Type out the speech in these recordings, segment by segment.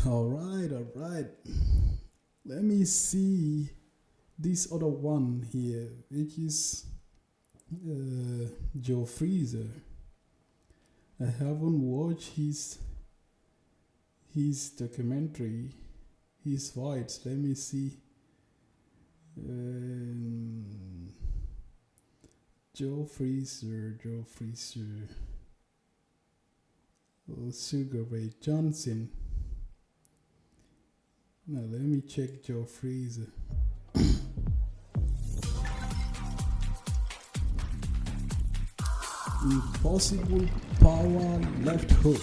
All right, all right. Let me see this other one here, which is Joe Frazier. I haven't watched his documentary, his fights. Let me see. Joe Frazier. Sugar Ray Johnson. Now let me check Joe Frazier. Impossible Power Left Hook.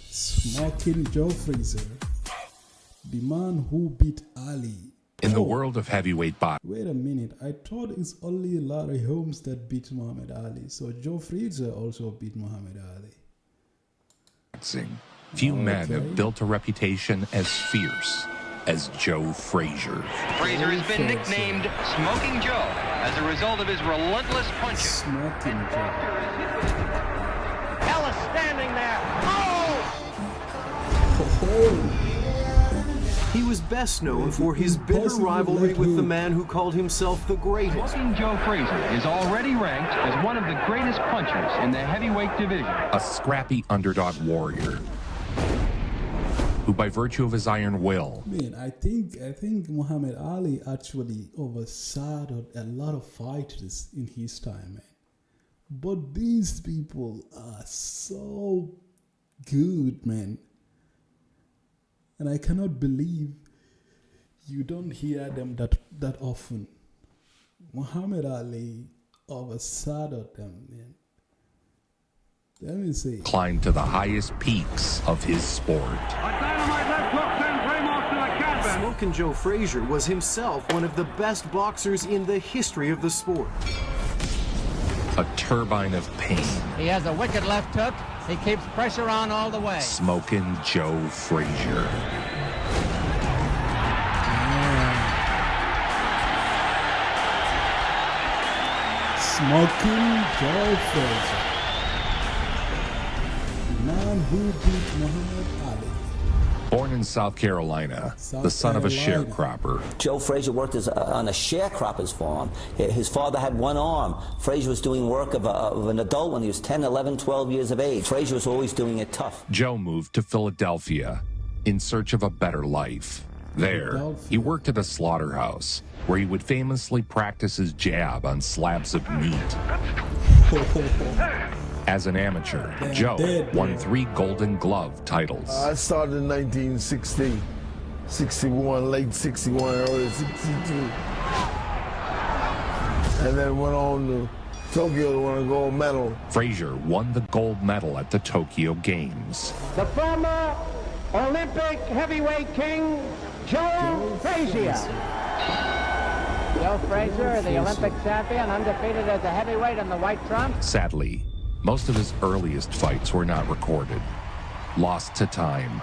Smokin Joe Frazier. The man who beat Ali. In the world of heavyweight boxing. Wait a minute. I thought it's only Larry Holmes that beat Muhammad Ali. So Joe Frazier also beat Muhammad Ali. Few men have built a reputation as fierce as Joe Frazier. Frazier has been nicknamed Smokin Joe as a result of his relentless punches. Smokin Joe. Ellis standing there. He was best known for his bitter rivalry with the man who called himself the greatest. Smokin Joe Frazier is already ranked as one of the greatest punchers in the heavyweight division. A scrappy underdog warrior who, by virtue of his iron will, Man, I think Muhammad Ali actually overshadowed a lot of fighters in his time, man. But these people are so good, man. And I cannot believe you don't hear them that often. Muhammad Ali overshadowed them, man. Let me see. climbed to the highest peaks of his sport. Smokin Joe Frazier was himself one of the best boxers in the history of the sport. A turbine of pain. He has a wicked left hook. He keeps pressure on all the way. Smokin Joe Frazier. Smokin Joe Frazier. The man who beat Muhammad Ali. Born in South Carolina, the son of a sharecropper. Joe Frazier worked on a sharecropper's farm. His father had one arm. Frazier was doing work of an adult when he was 10, 11, 12 years of age. Frazier was always doing it tough. Joe moved to Philadelphia in search of a better life. There, he worked at a slaughterhouse where he would famously practice his jab on slabs of meat. As an amateur, Joe won 3 Golden Glove titles. I started in 1960, 61, late 61, early 62. And then went on to Tokyo to win a gold medal. Frazier won the gold medal at the Tokyo Games. The former Olympic heavyweight king, Joe Frazier. Joe Frazier, the Olympic champion, undefeated as a heavyweight in the white trump. Sadly, most of his earliest fights were not recorded, lost to time,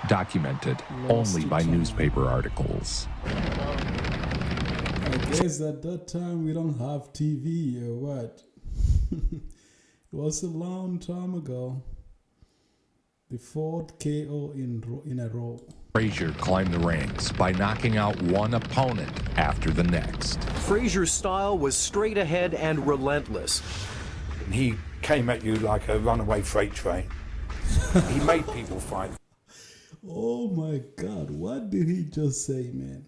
documented only by newspaper articles. I guess at that time we don't have TV or what? It was a long time ago. The 4th KO in a row. Frazier climbed the ranks by knocking out one opponent after the next. Frazier's style was straight ahead and relentless. He came at you like a runaway freight train. He made people fight. Oh my God, what did he just say, man?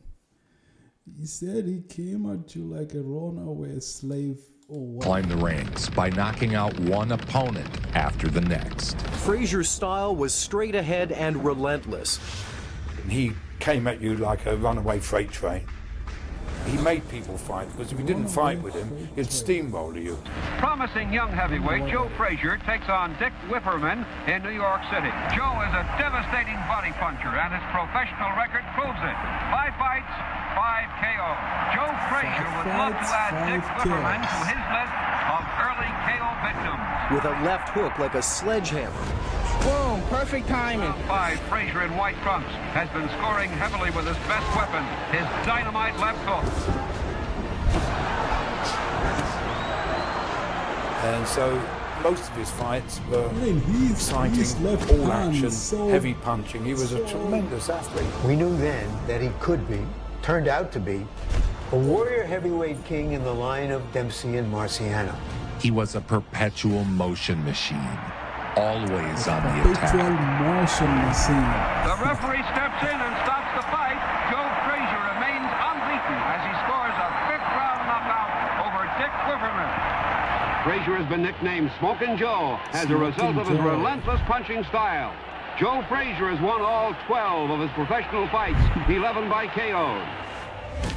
He said he came at you like a runaway slave or what? Climbed the ranks by knocking out one opponent after the next. Frazier's style was straight ahead and relentless. He came at you like a runaway freight train. He made people fight, because if you didn't fight with him, he'd steamroll you. Promising young heavyweight Joe Frazier takes on Dick Whipperman in New York City. Joe is a devastating body puncher, and his professional record proves it. 5 fights, 5 KO. Joe Frazier would love to add Dick Whipperman to his list of early KO victims. With a left hook like a sledgehammer. Boom, perfect timing. 5, Frazier in white trunks has been scoring heavily with his best weapon, his dynamite left hook. And so most of his fights were he's exciting, left all hand action, so heavy punching. He was a tremendous athlete. We knew then that he could be, turned out to be, a warrior heavyweight king in the line of Dempsey and Marciano. He was a perpetual motion machine, always on the perpetual attack. motion machine. The referee steps in and stops the fight. Joe Frazier remains unbeaten as he scores a fifth-round knockout over Dick Whipperman. Frazier has been nicknamed Smokin Joe as a result of his relentless punching style. Joe Frazier has won all 12 of his professional fights, 11 by KO.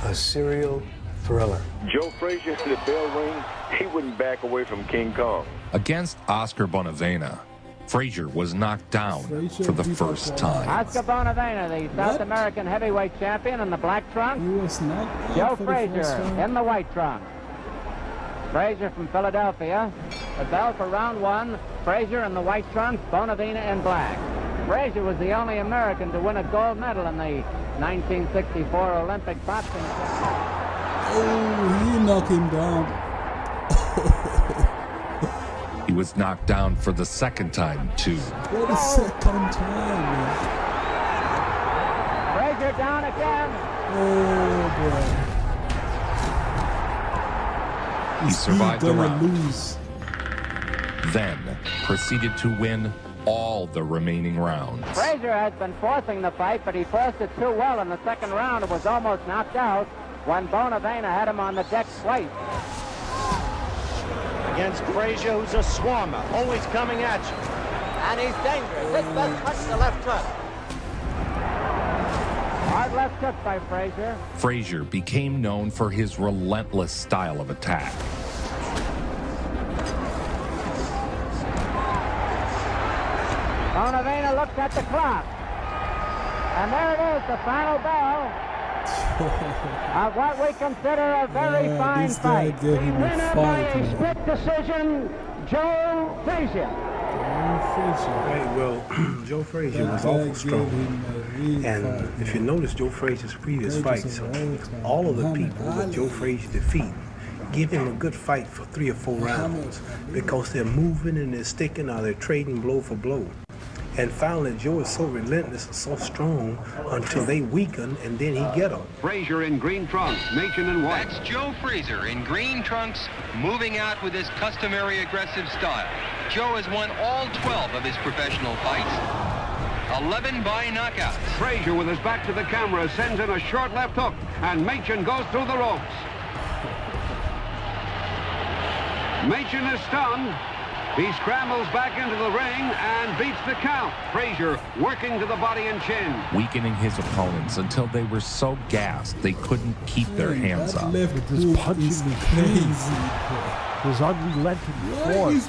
A serial thriller. Joe Frazier in the bell ring, he wouldn't back away from King Kong. Against Oscar Bonavena, Frazier was knocked down for the first time. Oscar Bonavena, the South American heavyweight champion in the black trunks. He was knocked Joe out for the first Frazier time. in the white trunks. Frazier from Philadelphia. The bell for round one. Frazier in the white trunks, Bonavena in black. Frazier was the only American to win a gold medal in the 1964 Olympic boxing. Oh, he knocked him down. He was knocked down for the second time, too. For the second time, man. Frazier down again. Oh, boy. He survived the round, lose. then proceeded to win all the remaining rounds. Frazier has been forcing the fight, but he forced it too well in the second round and was almost knocked out when Bonavena had him on the deck twice. Against Frazier, who's a swarmer, always coming at you. And he's dangerous. This does touch the left hook. Hard left hook by Frazier. Frazier became known for his relentless style of attack. Bonavena looks at the clock. And there it is, the final bell of what we consider a very fine fight. The winner by a split decision, Joe Frazier. Right, well, Joe Frazier was awful strong. And if you notice Joe Frazier's previous fights, all of the people that Joe Frazier defeat give him a good fight for 3 or 4 rounds because they're moving and they're sticking or they're trading blow for blow. And finally, Joe is so relentless and so strong until they weaken, and then he get them. Frazier in green trunks, Machen in white. That's Joe Frazier in green trunks, moving out with his customary aggressive style. Joe has won all 12 of his professional fights, 11 by knockouts. Frazier, with his back to the camera, sends in a short left hook, and Machen goes through the ropes. Machen is stunned. He scrambles back into the ring and beats the count. Frazier working to the body and chin. Weakening his opponents until they were so gassed they couldn't keep their hands up. His punching is crazy. His unrelenting force.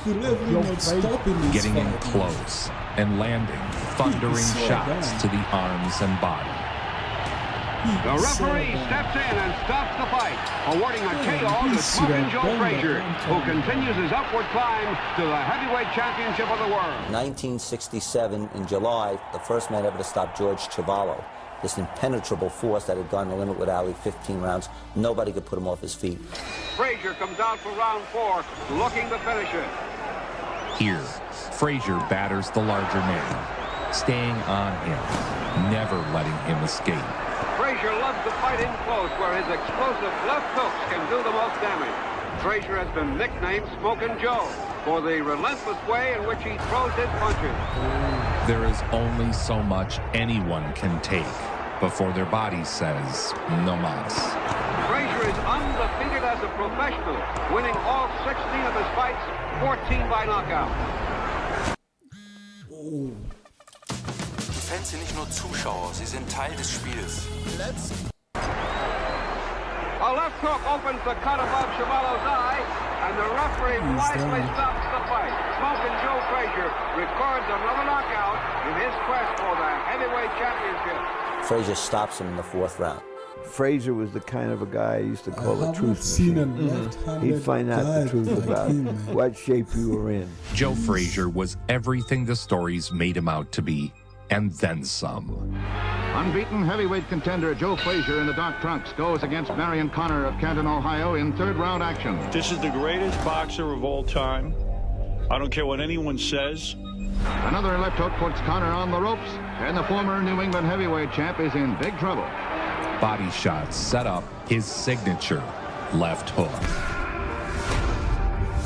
Getting in close and landing thundering shots to the arms and body. The referee steps in and stops the fight, awarding a KO to Smokin Joe Frazier, who continues his upward climb to the heavyweight championship of the world. 1967, in July, the first man ever to stop George Chuvalo, this impenetrable force that had gone the limit with Ali 15 rounds. Nobody could put him off his feet. Frazier comes out for round 4, looking to finish it. Here, Frazier batters the larger man, staying on him, never letting him escape. Frazier loves to fight in close, where his explosive left hooks can do the most damage. Frazier has been nicknamed Smokin Joe for the relentless way in which he throws his punches. There is only so much anyone can take before their body says no mas. Frazier is undefeated as a professional, winning all 16 of his fights, 14 by knockout. Die Fans sind nicht nur Zuschauer, sie sind Teil des Spiels. A left hook opens the cut above Chuvalo's eye, and the referee wisely stops the fight. Smokin Joe Frazier records another knockout in his quest for the heavyweight championship. Frazier stops him in the 4th round. Frazier was the kind of a guy I used to call a truth machine. He'd find out the truth about what shape you were in. Joe Frazier was everything the stories made him out to be, and then some. Unbeaten heavyweight contender Joe Frazier in the dark trunks goes against Marion Connor of Canton, Ohio in 3rd round action. This is the greatest boxer of all time. I don't care what anyone says. Another left hook puts Connor on the ropes, and the former New England heavyweight champ is in big trouble. Body shots set up his signature left hook.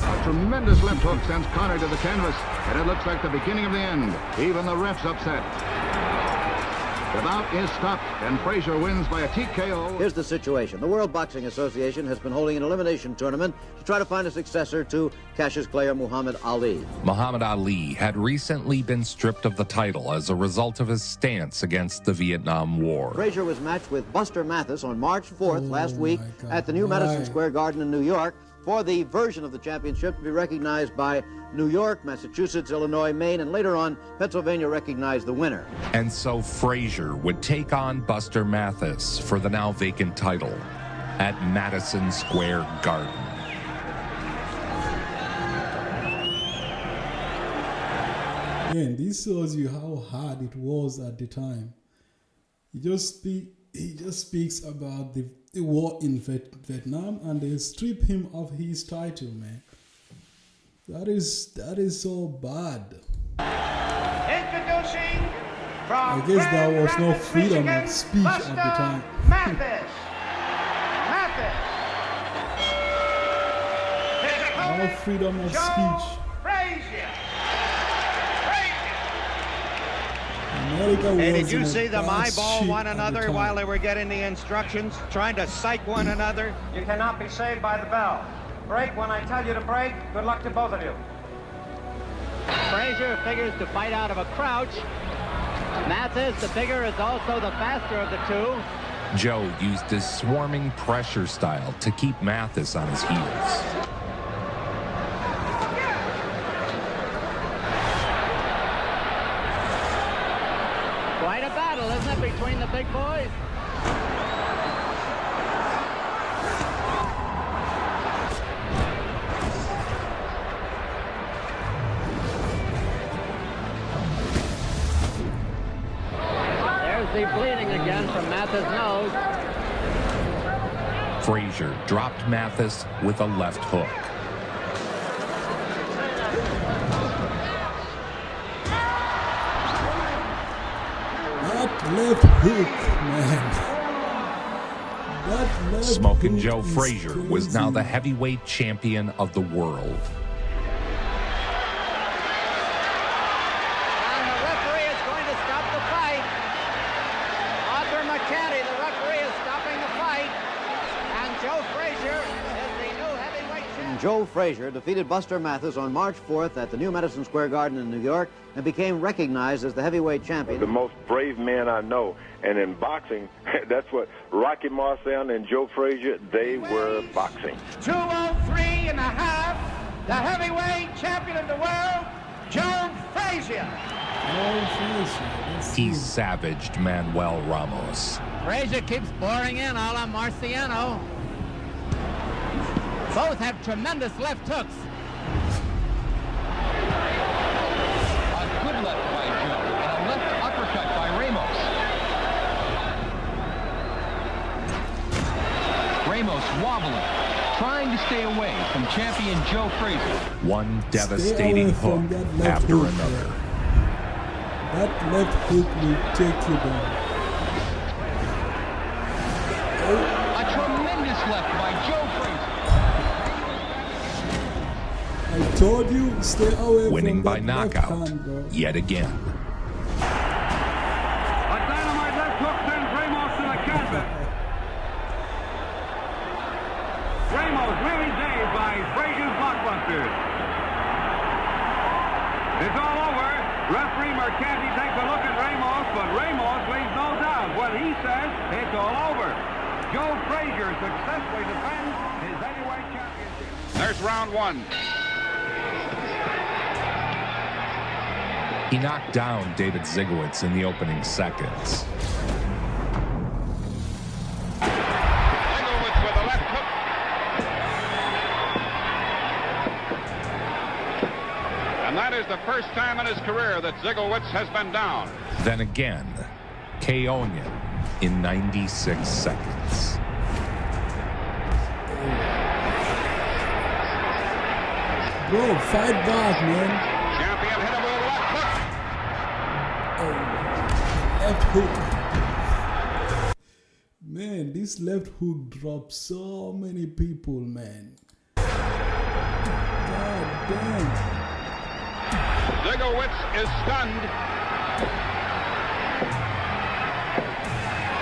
A tremendous left hook sends Connor to the canvas, and it looks like the beginning of the end. Even the ref's upset. The bout is stopped, and Frazier wins by a TKO. Here's the situation. The World Boxing Association has been holding an elimination tournament to try to find a successor to Cassius Clay or Muhammad Ali. Muhammad Ali had recently been stripped of the title as a result of his stance against the Vietnam War. Frazier was matched with Buster Mathis on March 4th last week at the new Madison Square Garden in New York for the version of the championship to be recognized by New York, Massachusetts, Illinois, Maine, and later on, Pennsylvania recognized the winner. And so Frazier would take on Buster Mathis for the now vacant title at Madison Square Garden. Again, this shows you how hard it was at the time. He just speaks about the war in Vietnam, and they strip him of his title, man. That is so bad. Introducing from I guess there was no Rapids, freedom Michigan, of speech Buster at the time. Mathis. No freedom of speech. Frazier. America was Hey, did you in a see them bad eyeball shape one at the another time. while they were getting the instructions, trying to psych one another? You cannot be saved by the bell. Break when I tell you to break. Good luck to both of you. Frazier figures to fight out of a crouch. Mathis, the bigger, is also the faster of the two. Joe used his swarming pressure style to keep Mathis on his heels. Quite a battle, isn't it, between the big boys? There's the bleeding again from Mathis' nose. Frazier dropped Mathis with a left hook. That left hook, man. That left Smokin hook Joe is Frazier was now crazy. the heavyweight champion of the world. And the referee is going to stop the fight. Arthur McCanty, the referee, is stopping the fight. And Joe Frazier is the new heavyweight champion. Joe Frazier defeated Buster Mathis on March 4th at the new Madison Square Garden in New York and became recognized as the heavyweight champion. The most brave man I know. And in boxing, that's what Rocky Marciano and Joe Frazier, they were boxing. 203.5, the heavyweight champion of the world, Joe Frazier. He savaged Manuel Ramos. Frazier keeps boring in a la Marciano. Both have tremendous left hooks. A good left by Joe and a left uppercut by Ramos. Ramos wobbling, trying to stay away from champion Joe Frazier. One devastating hook after another. That left hook will take you down. A tremendous left by Joe Frazier. I told you, stay away Winning from by that left knockout hand, bro. yet again. A dynamite left hook sends Ramos to the canvas. Ramos really dazed by Frazier's blockbuster. It's all over. Referee Mercanti takes a look at Ramos, but Ramos leaves no doubt. What he says, it's all over. Joe Frazier successfully defends his heavyweight championship. There's round one. He knocked down David Zygowitz in the opening seconds. Zygowitz with a left hook. And that is the first time in his career that Zygowitz has been down. Then again, KO'ing him in 96 seconds. Bro, fight back, man. Champion hit him with a left hook. Left hook. Man, this left hook dropped so many people, man. God damn. Zygowitz is stunned.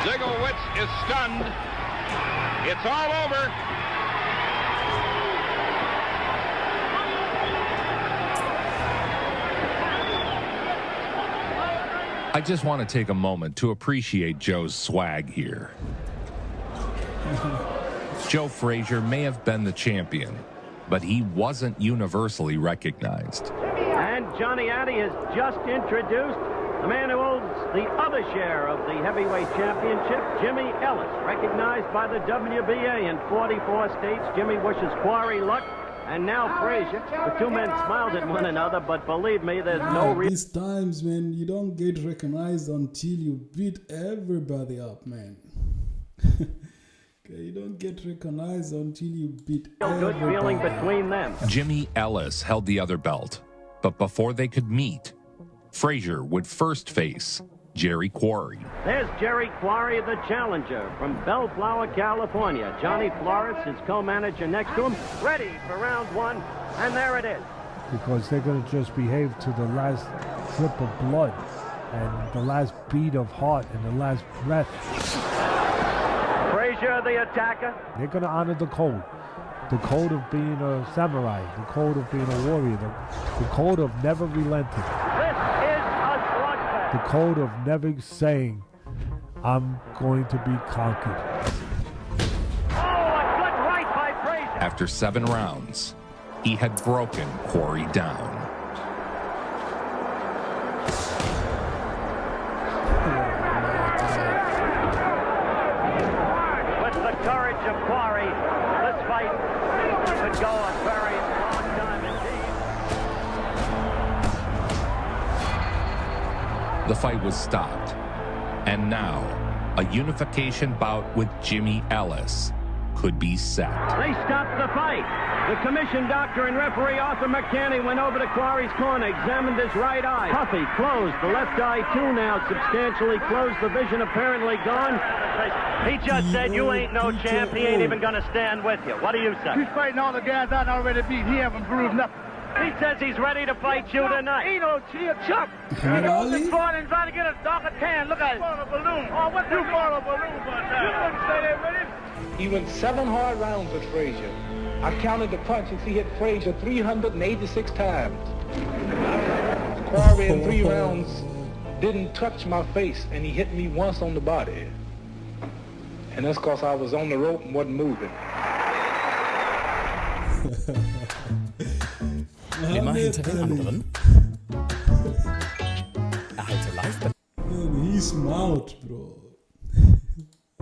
Zygowitz is stunned. It's all over. I just want to take a moment to appreciate Joe's swag here. Joe Frazier may have been the champion, but he wasn't universally recognized. And Johnny Addy has just introduced the man who holds the other share of the heavyweight championship, Jimmy Ellis, recognized by the WBA in 44 states. Jimmy wishes Quarry luck. And now Frazier. The two men smiled at one another, but believe me, there's no reason. These times, man, you don't get recognized until you beat everybody up, man. Okay, you don't get recognized until you beat everybody. Good feeling between them. Jimmy Ellis held the other belt, but before they could meet, Frazier would first face Jerry Quarry. There's Jerry Quarry, the challenger from Bellflower, California. Johnny Flores, his co-manager next to him, ready for round one, and there it is. Because they're going to just behave to the last drip of blood and the last beat of heart and the last breath. Frazier, the attacker. They're going to honor the code of being a samurai, the code of being a warrior, the code of never relenting. The code of never saying, I'm going to be conquered. Oh, a good right by Frazier. After 7 rounds, he had broken Quarry down. With the courage of Quarry, this fight could go a very long time indeed. The fight was stopped, and now a unification bout with Jimmy Ellis could be set. They stopped the fight. The commission doctor and referee Arthur McCanny went over to Quarry's corner, examined his right eye. Puffy closed. The left eye, too, now substantially closed. The vision apparently gone. He just said, you ain't no champ. He ain't even going to stand with you. What do you say? He's fighting all the guys I already beat. He haven't proved nothing. He says he's ready to fight you tonight. He don't see a chump. He's only fought and trying to get a darker tan. Look at it. A balloon. Oh, what you fought a balloon for that? You wouldn't say that with him. He went 7 hard rounds with Frazier. I counted the punches. He hit Frazier 386 times. Quarry in 3 rounds didn't touch my face, and he hit me once on the body. And that's because I was on the rope and wasn't moving. Immer hinter den anderen. Erhalte live. Man, he's smart, bro.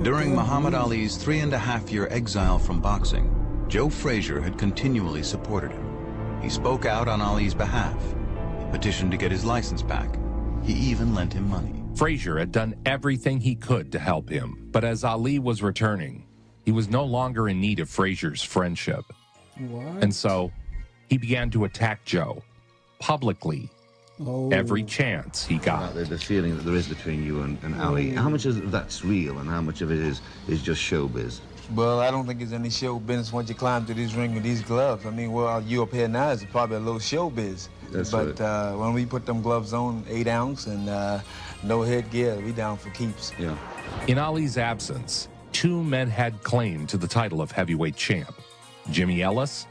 During Muhammad Ali's 3.5-year exile from boxing, Joe Frazier had continually supported him. He spoke out on Ali's behalf. He petitioned to get his license back. He even lent him money. Frazier had done everything he could to help him, but as Ali was returning, he was no longer in need of Frazier's friendship. What? And so, he began to attack Joe, publicly, every chance he got. The feeling that there is between you and Ali, how much of that's real and how much of it is just showbiz? Well, I don't think there's any show business once you climb to this ring with these gloves. I mean, well, you up here now is probably a little showbiz. But when we put them gloves on, 8 ounce and no headgear, we down for keeps. Yeah. In Ali's absence, 2 men had claim to the title of heavyweight champ, Jimmy Ellis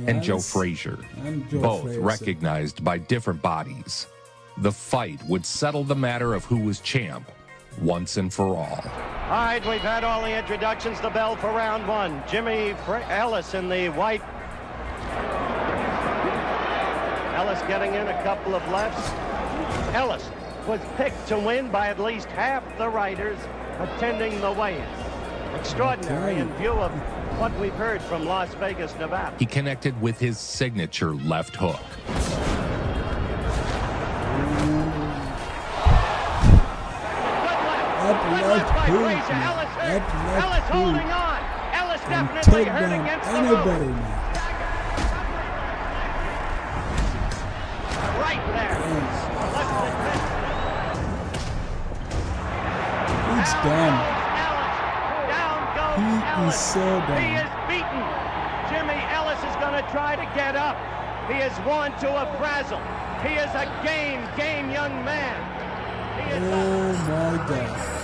and Joe Frazier, both recognized by different bodies. The fight would settle the matter of who was champ once and for all. All right, we've had all the introductions. The bell for round one. Jimmy Ellis in the white. Ellis getting in a couple of lefts. Ellis was picked to win by at least half the writers attending the weigh-in. Extraordinary in view of what we've heard from Las Vegas, Nevada. He connected with his signature left hook. Ellis holding on. Ellis definitely hurt against the rope. He's done. He is so done. He is beaten. Jimmy Ellis is going to try to get up. He is one to a frazzle. He is a game young man. Oh my God.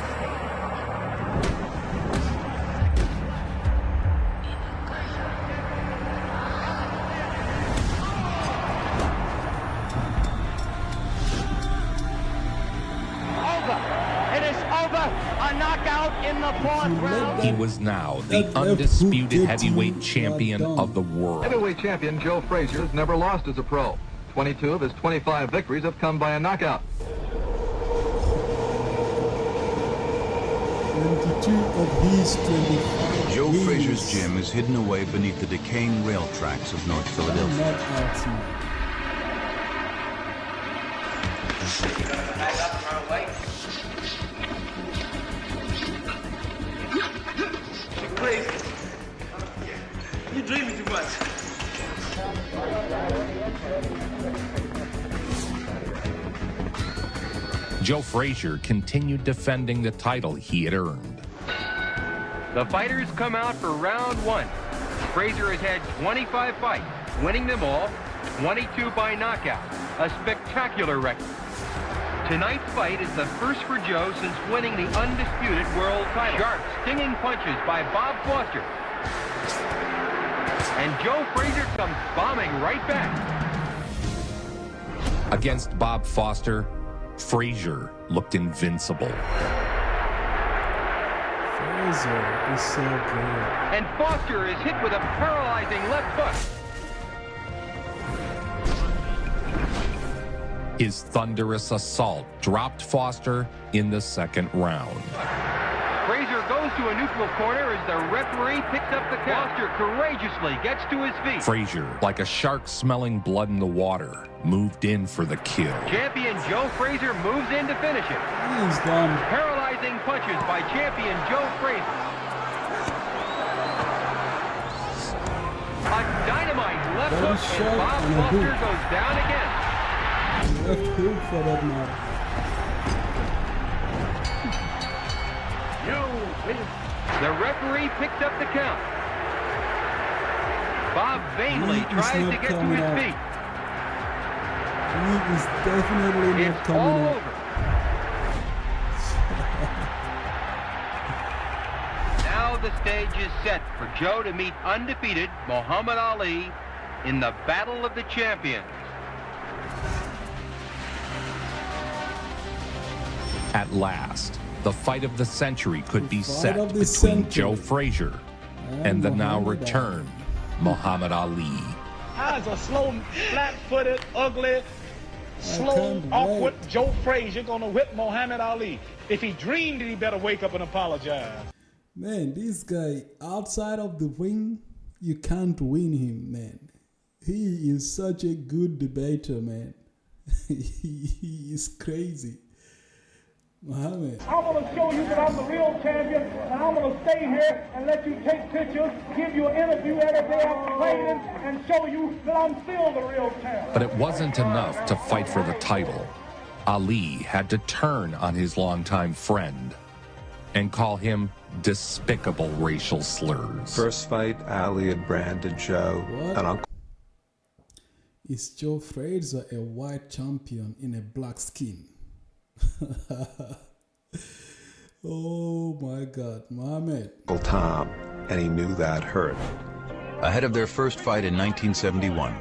A knockout in the fourth round. He was now the undisputed heavyweight champion of the world. Heavyweight champion Joe Frazier has never lost as a pro. 22 of his 25 victories have come by a knockout. 22 of his 25. Joe Frazier's gym is hidden away beneath the decaying rail tracks of North Philadelphia. Crazy. You're dreaming too much. Joe Frazier continued defending the title he had earned. The fighters come out for round one. Frazier has had 25 fights, winning them all, 22 by knockout, a spectacular record. Tonight's fight is the first for Joe since winning the undisputed world title. Sharp, stinging punches by Bob Foster. And Joe Frazier comes bombing right back. Against Bob Foster, Frazier looked invincible. Frazier is so good. And Foster is hit with a paralyzing left hook. His thunderous assault dropped Foster in the second round. Frazier goes to a neutral corner as the referee picks up the count. Foster courageously gets to his feet. Frazier, like a shark smelling blood in the water, moved in for the kill. Champion Joe Frazier moves in to finish it. He's done. Paralyzing punches by champion Joe Frazier. A dynamite left hook and Bob Foster goes down again. Left hook for that man. The referee picks up the count. Bob vainly tries to get to his feet. He is definitely not coming out. Now the stage is set for Joe to meet undefeated Muhammad Ali in the Battle of the Champions. At last, the fight of the century could be set between Joe Frazier and the now returned Muhammad Ali. How's a slow, flat-footed, ugly, slow, awkward Joe Frazier gonna whip Muhammad Ali? If he dreamed it, he better wake up and apologize. Man, this guy, outside of the ring, you can't win him, man. He is such a good debater, man. He is crazy. Muhammad. I'm going to show you that I'm the real champion, and I'm going to stay here and let you take pictures, give you an interview every day after training, and show you that I'm still the real champion. But it wasn't enough to fight for the title. Ali had to turn on his longtime friend and call him despicable racial slurs. First fight, Ali had branded Joe. And is Joe Frazier a white champion in a black skin? Oh my God, Muhammad. Tom, and he knew that hurt. Ahead of their first fight in 1971,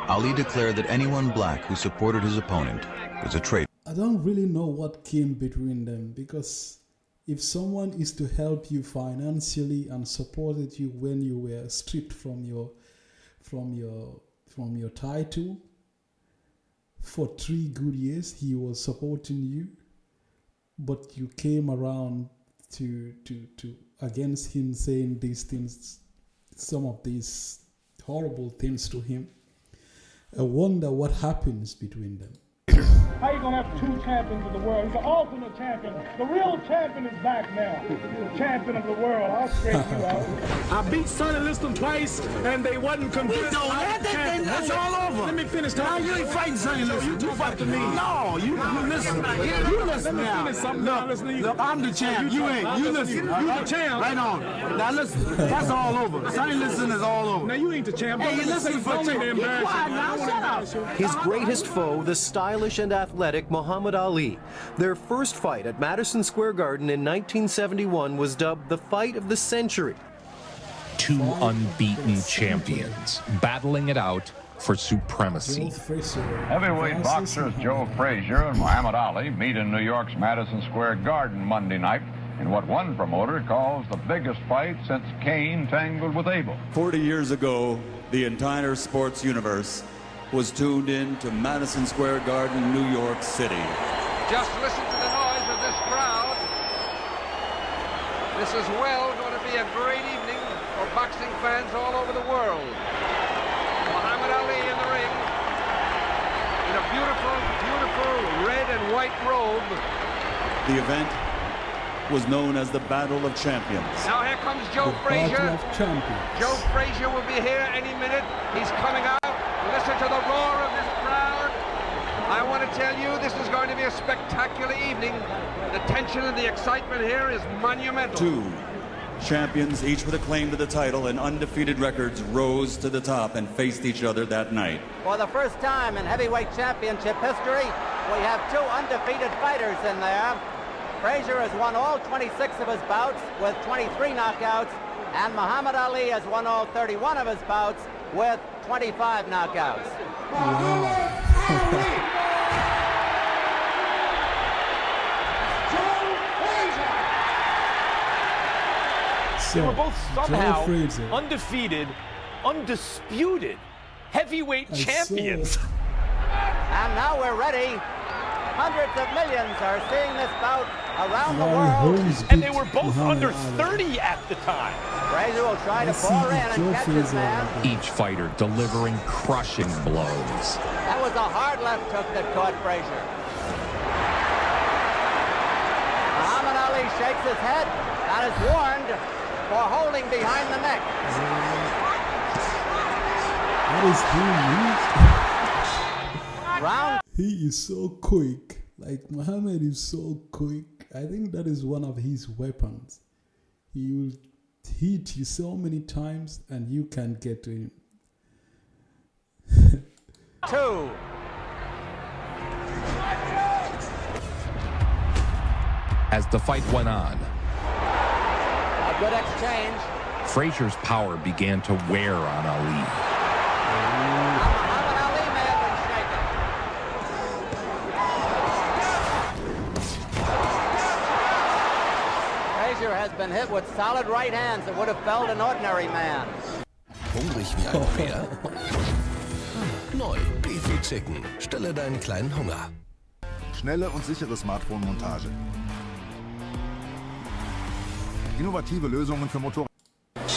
Ali declared that anyone black who supported his opponent was a traitor. I don't really know what came between them, because if someone is to help you financially and supported you when you were stripped from your title, for 3 good years he was supporting you, but you came around to against him, saying these things, some of these horrible things to him. I wonder what happens between them. How you gonna have two champions of the world? He's the ultimate champion. The real champion is back now. The champion of the world. I'll straighten you out. I beat Sonny Liston twice, and they wasn't convinced. That's all over. Let me finish. Now you ain't fighting Sonny Liston. You two fight to me. No, you listen. You listen now. Look, I'm the champ. You ain't. You listen. You the champ. Right on. Now listen. That's all over. Sonny Liston is all over. Now you ain't the champ. Hey, you listen for two. Get quiet now. Shut up. His greatest foe, the stylish and athletic Muhammad Ali. Their first fight at Madison Square Garden in 1971 was dubbed the fight of the century. Two unbeaten champions battling it out for supremacy. Heavyweight boxers Joe Frazier and Muhammad Ali meet in New York's Madison Square Garden Monday night in what one promoter calls the biggest fight since Cain tangled with Abel. 40 years ago, the entire sports universe was tuned in to Madison Square Garden, New York City. Just listen to the noise of this crowd. This is well going to be a great evening for boxing fans all over the world. Muhammad Ali in the ring in a beautiful, beautiful red and white robe. The event was known as the Battle of Champions. Now here comes Joe Frazier. Joe Frazier will be here any minute. He's coming out. Listen to the roar of this crowd. I want to tell you, this is going to be a spectacular evening. The tension and the excitement here is monumental. Two champions, each with a claim to the title and undefeated records, rose to the top and faced each other that night. For the first time in heavyweight championship history, we have two undefeated fighters in there. Frazier has won all 26 of his bouts with 23 knockouts, and Muhammad Ali has won all 31 of his bouts with 25 knockouts. They were both somehow undefeated, undisputed heavyweight champions. And now we're ready. Hundreds of millions are seeing this bout around the world. And they were both under 30 at the time. Frazier will try to pour in and catch his man. Each fighter delivering crushing blows. That was a hard left hook that caught Frazier. Muhammad Ali shakes his head and is warned for holding behind the neck. What is he? Round. He is so quick. Like Muhammad is so quick. I think that is one of his weapons. He will hit you so many times and you can't get to him. Two. As the fight went on, A good exchange. Frazier's power began to wear on Ali. Muhammad Ali may have been shaken. Frazier has been hit with solid right hands that would have felled an ordinary man. Hungrig wie ein Bär? Neu, Beefy Chicken. Stille deinen kleinen Hunger. Schnelle und sichere Smartphone-Montage. Innovative Lösungen für Motorräder. Just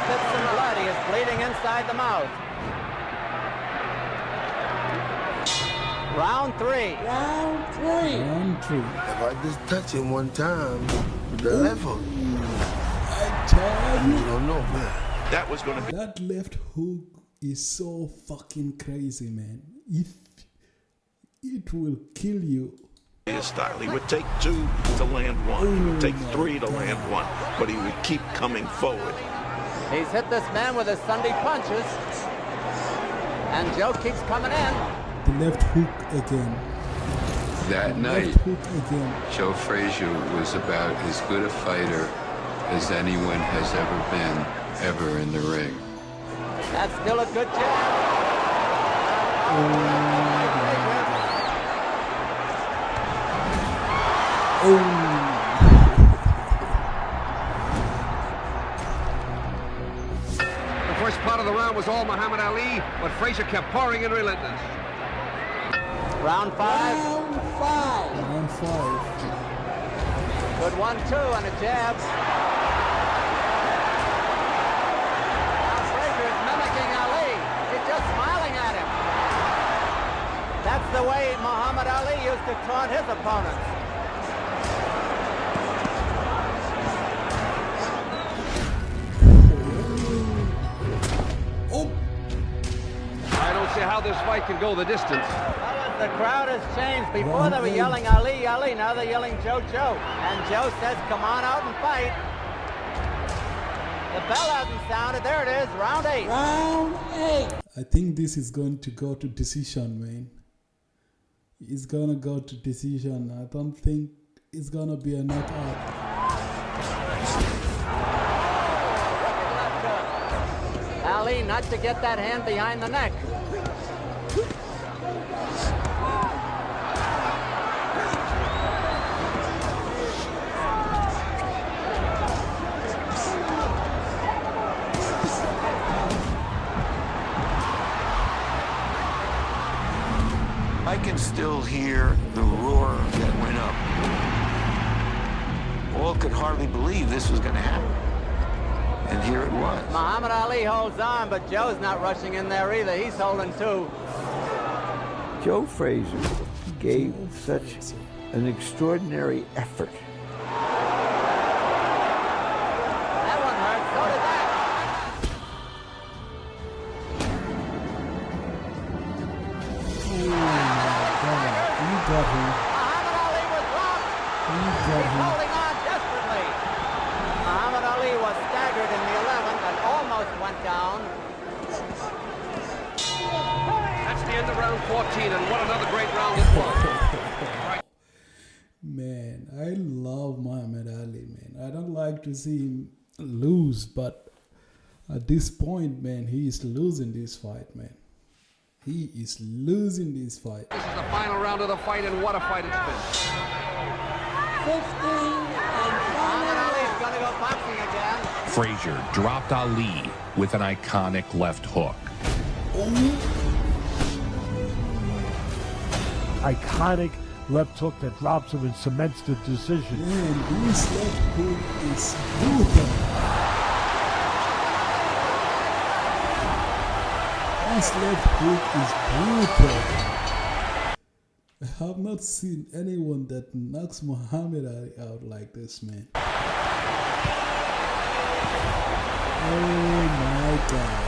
tips in blood. He is bleeding inside the mouth. Round three. Round three. If I just touch him one time with the left hook, I tell you. don't know, man. That was gonna be. That left hook is so fucking crazy, man. It will kill you. His style. He would take two to land one. He would take three to land one. But he would keep coming forward. He's hit this man with his Sunday punches. And Joe keeps coming in. The left hook again. That night, Joe Frazier was about as good a fighter as anyone has ever been, ever in the ring. That's still a good jab. The first part of the round was all Muhammad Ali, but Frazier kept pouring in relentless. Round five. Round five. Good 1-2 and a jab. Now Frazier is mimicking Ali. He's just smiling at him. the way Muhammad Ali used to taunt his opponents. I don't see how this fight can go the distance. Well, the crowd has changed. Before they were yelling Ali, Ali, now they're yelling Joe, Joe. And Joe says, come on out and fight. The bell hasn't sounded. There it is, round 8. Round 8. I think this is going to go to decision, man. It's gonna go to decision. I don't think it's gonna be a knockout. Ali, not to get that hand behind the neck. I can still hear the roar that went up. All could hardly believe this was going to happen. And here it was. Muhammad Ali holds on, but Joe's not rushing in there either. He's holding too. Joe Frazier gave such an extraordinary effort. That one hurt. So did that. Got him. Muhammad Ali was rocked. He's holding on desperately. Muhammad Ali was staggered in the 11th and almost went down. That's the end of round 14, and what another great round it was. Man, I love Muhammad Ali, man. I don't like to see him lose, but at this point, man, he is losing this fight, man. He is losing this fight. This is the final round of the fight, and what a fight it's been. 15 and Muhammad Ali's going to go boxing again. Frazier dropped Ali with an iconic left hook. Iconic left hook that drops him and cements the decision. Man, this left hook is brutal. This left hook is brutal. I have not seen anyone that knocks Muhammad Ali out like this, man. Oh my God.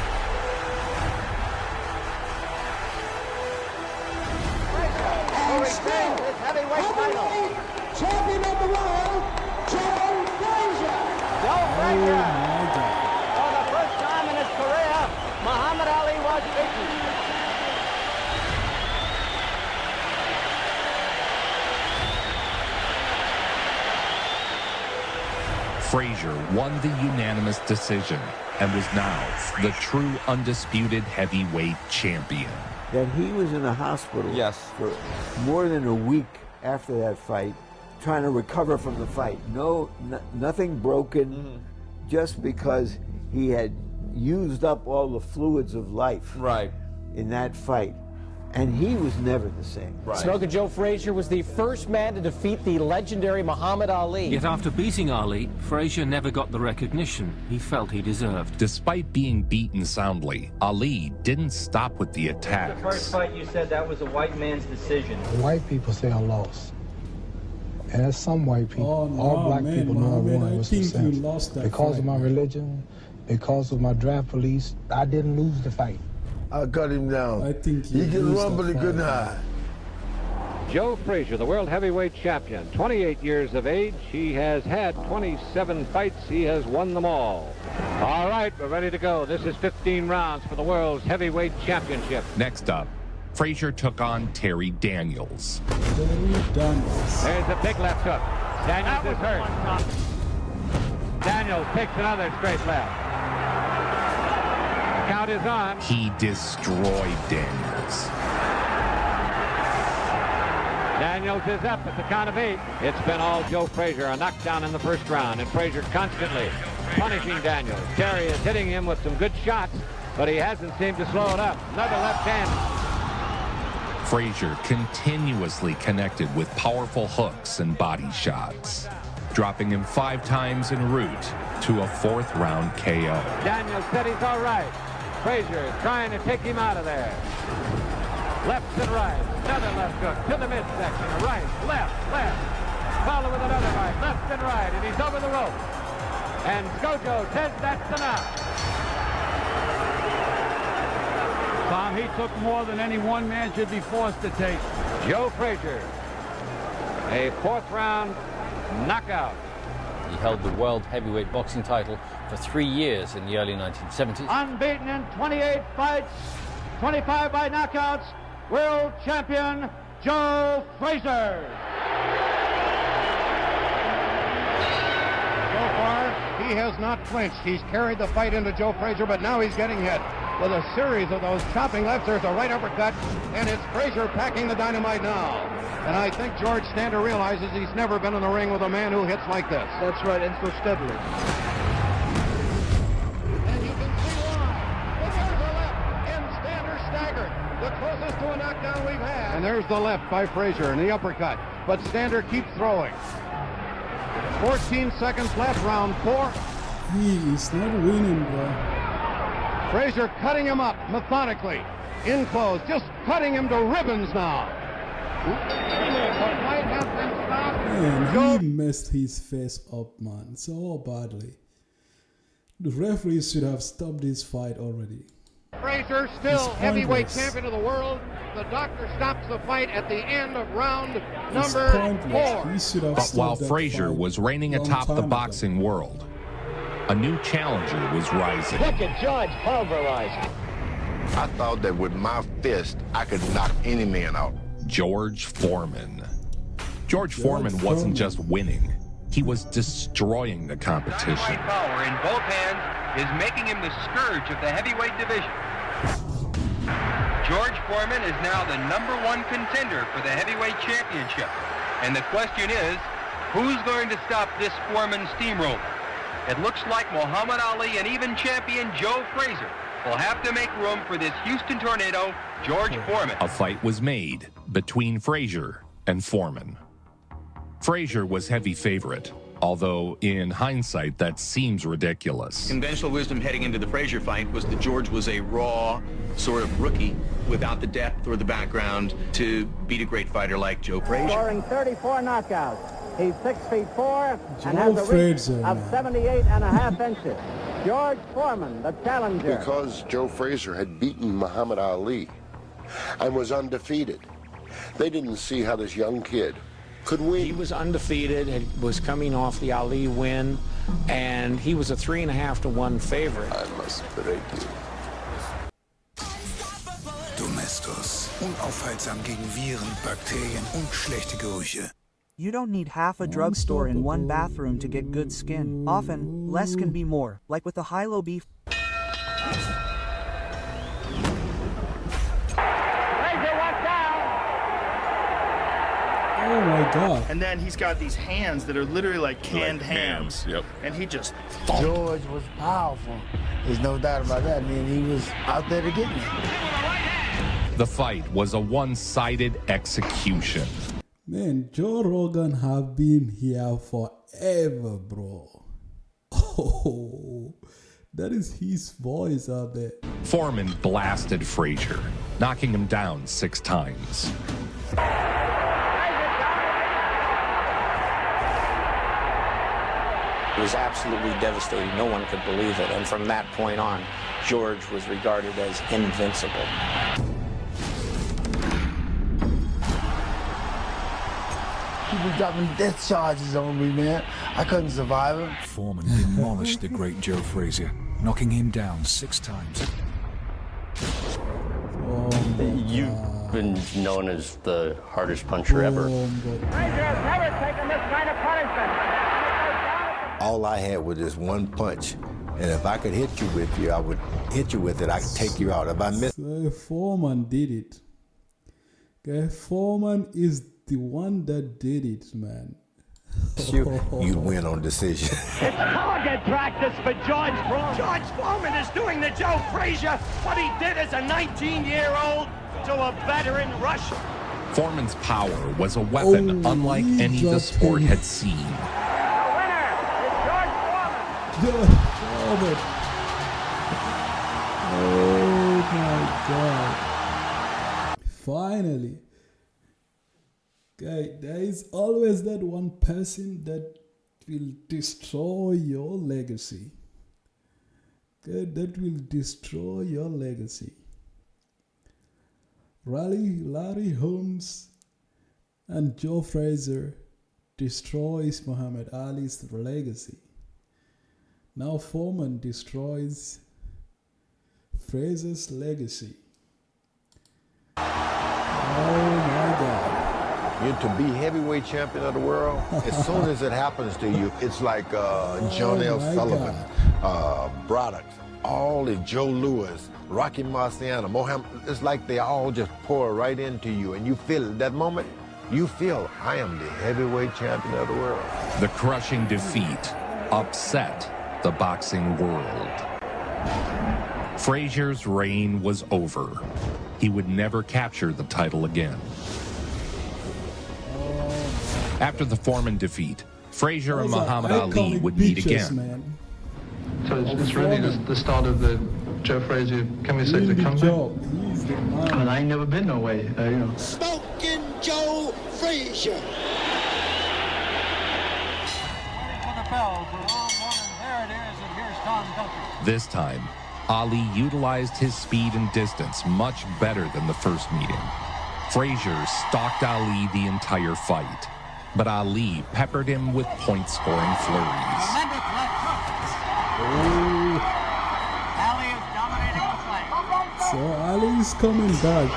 Champion of the world, Joe Frazier. Joe Frazier. Oh my God. For the first time in his career, Muhammad Ali was beaten. Frazier won the unanimous decision and was now the true undisputed heavyweight champion. That he was in the hospital for more than a week after that fight, trying to recover from the fight. Nothing broken, just because he had used up all the fluids of life in that fight. And he was never the same. Smokin Joe Frazier was the first man to defeat the legendary Muhammad Ali. Yet after beating Ali, Frazier never got the recognition he felt he deserved. Despite being beaten soundly, Ali didn't stop with the attacks. The first fight you said that was a white man's decision. White people say I lost. And there's some white people, all black people know I won with some sense. Because of my religion, because of my draft police, I didn't lose the fight. I cut him down. I think he can run, but he couldn't hide. Joe Frazier, the world heavyweight champion, 28 years of age. He has had 27 fights. He has won them all. All right, we're ready to go. This is 15 rounds for the world's heavyweight championship. Next up, Frazier took on Terry Daniels. There's a big left hook. Daniels is hurt. Daniels takes another straight left. Count is on. He destroyed Daniels. Daniels is up at the count of 8. It's been all Joe Frazier, a knockdown in the first round, and Frazier constantly punishing Daniels. Terry is hitting him with some good shots, but he hasn't seemed to slow it up. Another left hand. Frazier continuously connected with powerful hooks and body shots, dropping him 5 times en route to a 4th round KO. Daniels said he's all right. Frazier is trying to take him out of there. Left and right. Another left hook to the midsection. Right, left, left. Follow with another right. Left and right. And he's over the rope. And Scojo says that's the knock. Tom, he took more than any one man should be forced to take. Joe Frazier, a fourth-round knockout. He held the world heavyweight boxing title for 3 years in the early 1970s. Unbeaten in 28 fights, 25 by knockouts, world champion Joe Frazier. So far, he has not flinched. He's carried the fight into Joe Frazier, but now he's getting hit with a series of those chopping lefts. There's a right uppercut, and it's Frazier packing the dynamite now. And I think George Stander realizes he's never been in the ring with a man who hits like this. That's right, and so steadily. And you can see why. And there's a left, and Stander staggered. The closest to a knockdown we've had. And there's the left by Frazier, and the uppercut. But Stander keeps throwing. 14 seconds left, round 4. He is not winning, bro. Frazier cutting him up methodically. In close, just cutting him to ribbons now. Man, he messed his face up, man, so badly. The referees should have stopped this fight already. Frazier still heavyweight champion of the world. The doctor stops the fight at the end of round number 4. But while Frazier was reigning atop the boxing world, a new challenger was rising. Look at Judge pulverized. I thought that with my fist, I could knock any man out. George Foreman. George Foreman wasn't just winning. He was destroying the competition. Dynamite power in both hands is making him the scourge of the heavyweight division. George Foreman is now the #1 contender for the heavyweight championship. And the question is, who's going to stop this Foreman steamroller? It looks like Muhammad Ali and even champion Joe Frazier will have to make room for this Houston Tornado, George Foreman. A fight was made between Frazier and Foreman. Frazier was heavy favorite, although in hindsight that seems ridiculous. Conventional wisdom heading into the Frazier fight was that George was a raw sort of rookie without the depth or the background to beat a great fighter like Joe Frazier. Scoring 34 knockouts. He's 6'4" and has a reach of 78.5 inches. George Foreman, the challenger. Because Joe Frazier had beaten Muhammad Ali and was undefeated, they didn't see how this young kid could win. He was undefeated and was coming off the Ali win, and he was a 3.5-to-1 favorite. I must break you. Domestos. Unaufhaltsam gegen Viren, Bakterien und schlechte Gerüche. You don't need half a drugstore in one bathroom to get good skin. Often, less can be more, like with the high-low beef. Oh my God. And then he's got these hands that are literally like canned hams. Yep. And he just George was powerful. There's no doubt about that. I mean, he was out there to get me. The fight was a one-sided execution. Man, Joe Rogan have been here forever, bro. Oh, that is his voice out there. Foreman blasted Frazier, knocking him down 6 times. It was absolutely devastating. No one could believe it. And from that point on, George was regarded as invincible. People dropping death charges on me, man. I couldn't survive him. Foreman demolished the great Joe Frazier, knocking him down 6 times. You've been known as the hardest puncher ever. Frazier has never taken this kind of punishment. All I had was this one punch, and if I could hit you with it, I would hit you with it. I could take you out. If I missed, so Foreman did it. Okay, Foreman is the one that did it, man. you'd win on decision. It's target practice for George Foreman. George Foreman is doing the Joe Frazier what he did as a 19-year-old to a veteran Russian. Foreman's power was a weapon unlike any the sport had seen. George Foreman. Oh my God. Finally. Okay, there is always that one person that will destroy your legacy. Okay, that will destroy your legacy. Larry Holmes and Joe Frazier destroys Muhammad Ali's legacy. Now Foreman destroys Frazier's legacy. Oh my God. You're to be heavyweight champion of the world. As soon as it happens to you, it's like John L. Sullivan, Braddock, all the Joe Louis, Rocky Marciano, Mohammed. It's like they all just pour right into you, and you feel at that moment. You feel I am the heavyweight champion of the world. The crushing defeat upset the boxing world. Frazier's reign was over. He would never capture the title again. After the Foreman defeat, Frazier and Muhammad Ali would meet again. Man. So it's really the start of the Joe Frazier, can we say, the comeback? I mean, I ain't never been no way, you know. Smokin Joe Frazier. Waiting for the bell for round one, and there it is, and here's Tom Duncan. This time, Ali utilized his speed and distance much better than the first meeting. Frazier stalked Ali the entire fight, but Ali peppered him with point-scoring flurries. Ali is dominating the fight. So Ali is coming back.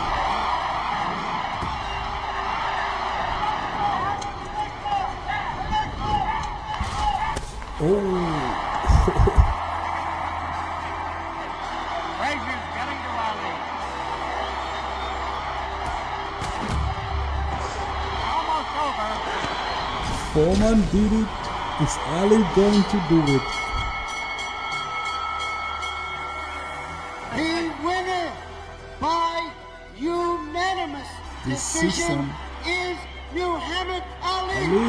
Frazier's getting to Ali. Almost over. Foreman did it. Is Ali going to do it? The winner by unanimous decision is Muhammad Ali.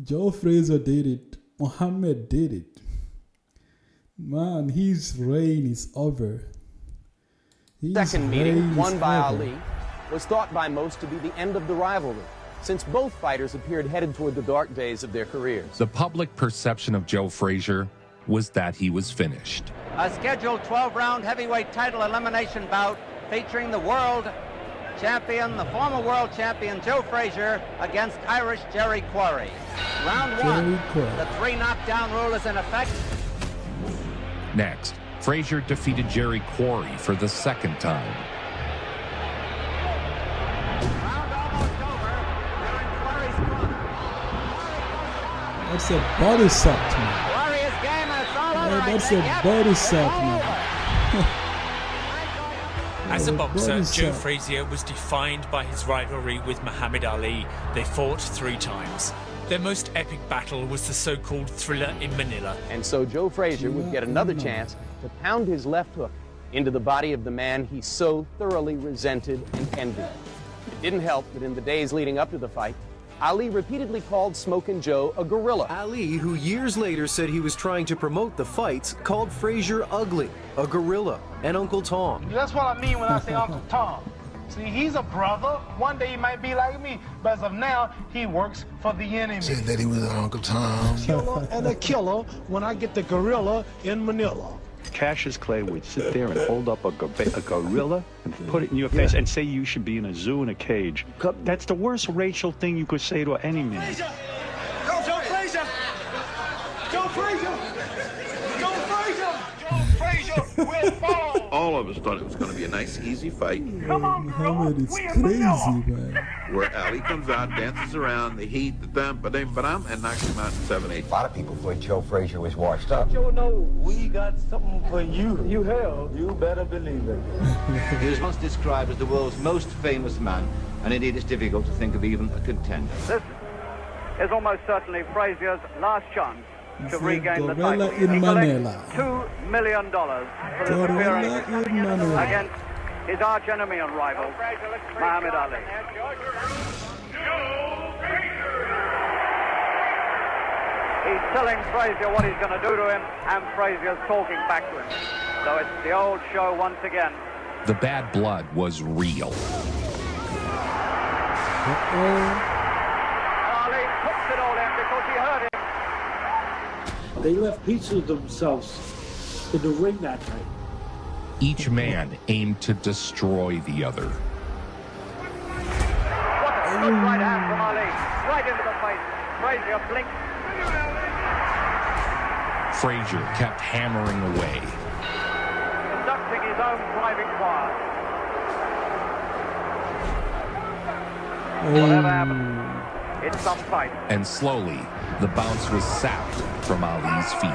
Joe Frazier did it. Muhammad did it. Man, his reign is over. Second meeting, won by Ali, was thought by most to be the end of the rivalry, since both fighters appeared headed toward the dark days of their careers. The public perception of Joe Frazier was that he was finished. A scheduled 12-round heavyweight title elimination bout featuring the world champion, the former world champion Joe Frazier against Irish Jerry Quarry. Round one, the 3 knockdown rule is in effect. Next, Frazier defeated Jerry Quarry for the second time. Round almost over. They're in Quarry's corner. That's a body shot, man. Quarry's game is all over. That's a body shot, man. As a boxer, Joe Frazier was defined by his rivalry with Muhammad Ali. They fought 3 times. Their most epic battle was the so-called Thriller in Manila. And so Joe Frazier would get another chance to pound his left hook into the body of the man he so thoroughly resented and envied. It didn't help that in the days leading up to the fight, Ali repeatedly called Smokin Joe a gorilla. Ali, who years later said he was trying to promote the fights, called Frazier ugly, a gorilla, and Uncle Tom. That's what I mean when I say Uncle Tom. See, he's a brother. One day he might be like me, but as of now, he works for the enemy. Said that he was an Uncle Tom. Killer and a killer when I get the gorilla in Manila. Cassius Clay would sit there and hold up a gorilla and put it in your face and say you should be in a zoo in a cage. That's the worst racial thing you could say to any man. Frazier! Joe Frazier! Joe Frazier! Joe Frazier! Joe Frazier will fall! All of us thought it was going to be a nice, easy fight. Come on, Muhammad is crazy, man. Where Ali comes out, dances around, the heat, the thump, ba-dum, and knocks him out in 7-8. A lot of people thought Joe Frazier was washed up. Joe, no, we got something for you. You have. You better believe it. He was once described as the world's most famous man, and indeed it's difficult to think of even a contender. This is almost certainly Frazier's last chance to regain the title. In he Manila. $2 million for his appearance against his arch-enemy and rival, Muhammad Ali. He's telling Frazier what he's going to do to him, and Frazier's talking back to him. So it's the old show once again. The bad blood was real. Ali puts it all in because he hurt him. They left pieces of themselves in the ring that night. Each man aimed to destroy the other. What a good right hand from Ali. Right into the face. Frazier blinked. Frazier kept hammering away. Conducting his own private choir. Whatever happened, it's some fight. And slowly, the bounce was sapped from Ali's feet.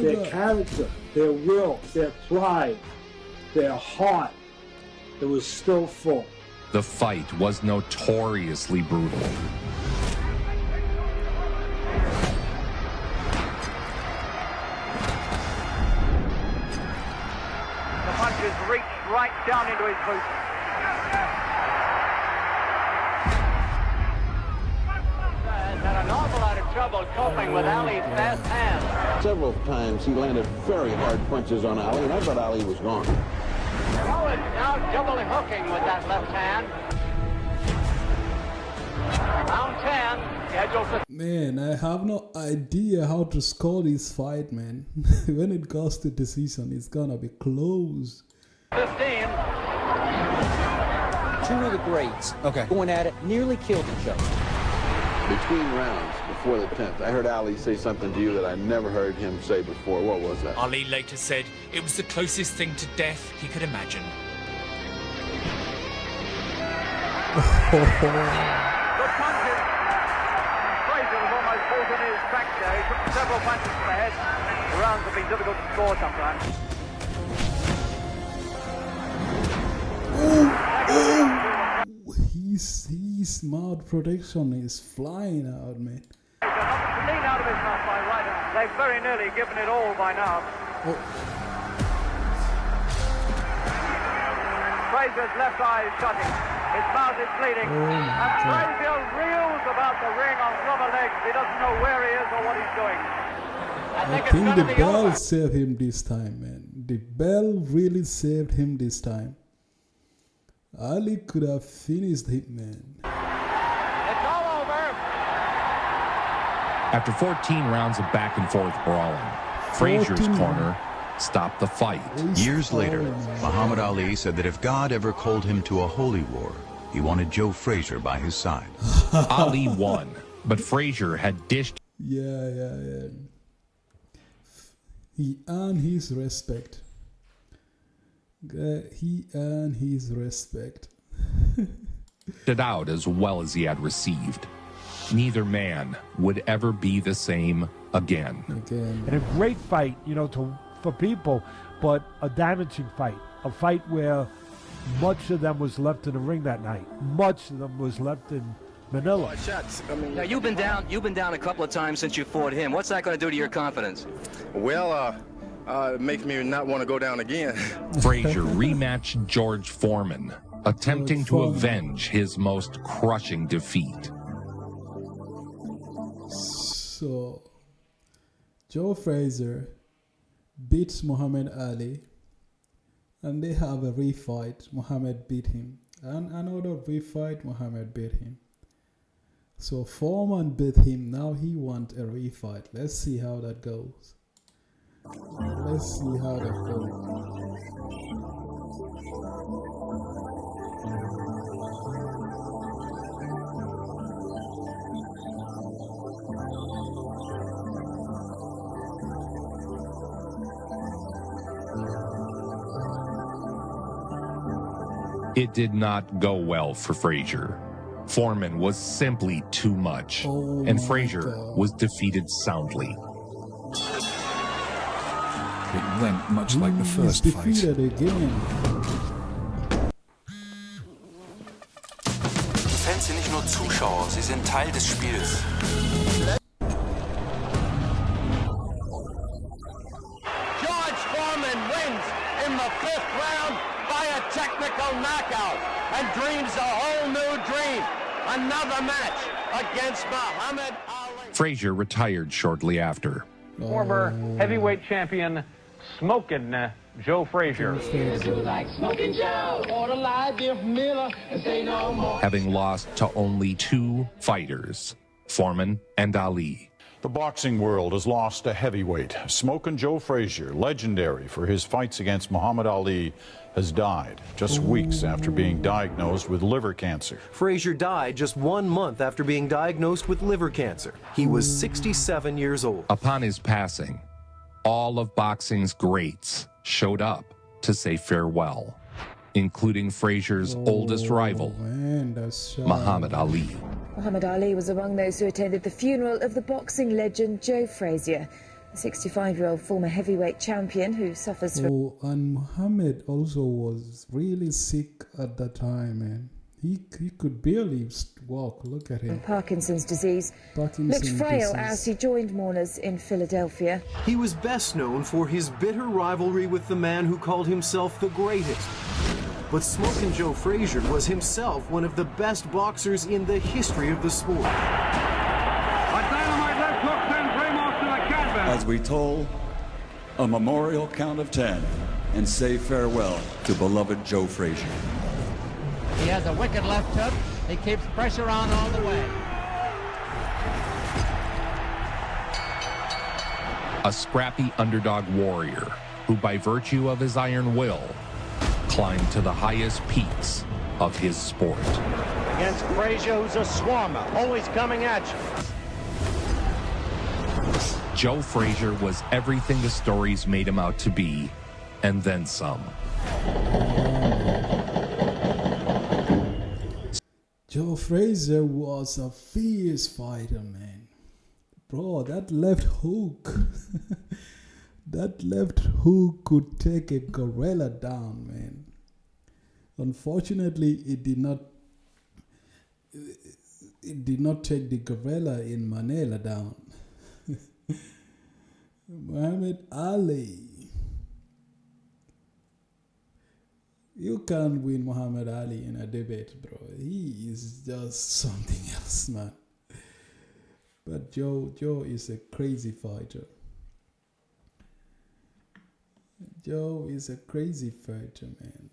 Their character, their will, their pride, their heart, it was still full. The fight was notoriously brutal. The punches reached right down into his boots. Had an awful lot of trouble coping with Ali's fast hands. Several times he landed very hard punches on Ali, and I thought Ali was gone. Oh, it's now double hooking with that left hand. Round 10, scheduled for... Man, I have no idea how to score this fight, man. When it goes to decision, it's gonna be close. 15. Two of the greats going at it nearly killed each other. Between rounds, before the 10th, I heard Ali say something to you that I never heard him say before. What was that? Ali later said it was the closest thing to death he could imagine. Good punches. Frazier was almost pulled in his back there. He took several punches to the head. The rounds have been difficult to score sometimes. His mouth protection is flying out, man. Clean out of his mouth by right. They've very nearly given it all by now. Frazier's left eye is shutting. His mouth is bleeding. And Frazier reels about the ring on rubber legs. He doesn't know where he is or what he's doing. I think the bell saved him this time, man. The bell really saved him this time. Ali could have finished him, man. It's all over. After 14 rounds of back and forth brawling, Frazier's corner stopped the fight. Years later, Muhammad Ali said that if God ever called him to a holy war, he wanted Joe Frazier by his side. Ali won, but Frazier had dished. Yeah. He earned his respect. He earned his respect. It out as well as he had received. Neither man would ever be the same again. And a great fight, for people, but a damaging fight. A fight where much of them was left in the ring that night. Much of them was left in Manila. Now you've been down a couple of times since you fought him. What's that going to do to your confidence? Well, it makes me not want to go down again. Frazier rematched George Foreman, attempting to avenge his most crushing defeat. So, Joe Frazier beats Muhammad Ali, and they have a refight. Muhammad beat him. And another refight, Muhammad beat him. So Foreman beat him. Now he wants a refight. Let's see how that goes. It did not go well for Frazier. Foreman was simply too much, and Frazier was defeated soundly. It went much like the first fight. Fans sind nicht nur Zuschauer, sie sind Teil des Spiels. George Foreman wins in the 5th round by a technical knockout and dreams a whole new dream. Another match, against Muhammad Ali. Frazier retired shortly after. Former heavyweight champion Smokin Joe Frazier. Like Smokin Joe, or the live beer from Miller, and say no more. Having lost to only 2 fighters, Foreman and Ali. The boxing world has lost a heavyweight. Smokin Joe Frazier, legendary for his fights against Muhammad Ali, has died just weeks after being diagnosed with liver cancer. Frazier died just 1 month after being diagnosed with liver cancer. He was 67 years old. Upon his passing, all of boxing's greats showed up to say farewell, including Frazier's oldest rival, Muhammad Ali. Muhammad Ali was among those who attended the funeral of the boxing legend Joe Frazier, the 65-year-old former heavyweight champion who suffers from... Oh, and Muhammad also was really sick at that time, man. He could barely walk. Look at him. Parkinson's disease. Looked frail as he joined mourners in Philadelphia. He was best known for his bitter rivalry with the man who called himself the greatest. But Smokin Joe Frazier was himself one of the best boxers in the history of the sport. A dynamite left hook sends Ramos to the canvas. As we toll a memorial count of 10 and say farewell to beloved Joe Frazier. He has a wicked left hook. He keeps pressure on all the way. A scrappy underdog warrior who, by virtue of his iron will, climbed to the highest peaks of his sport. Against Frazier, who's a swarmer, always coming at you. Joe Frazier was everything the stories made him out to be, and then some. Joe Frazier was a fierce fighter, man. Bro, that left hook. That left hook could take a gorilla down, man. Unfortunately, it did not take the gorilla in Manila down. Muhammad Ali. You can't win Muhammad Ali in a debate, bro. He is just something else, man. But Joe is a crazy fighter. Joe is a crazy fighter, man.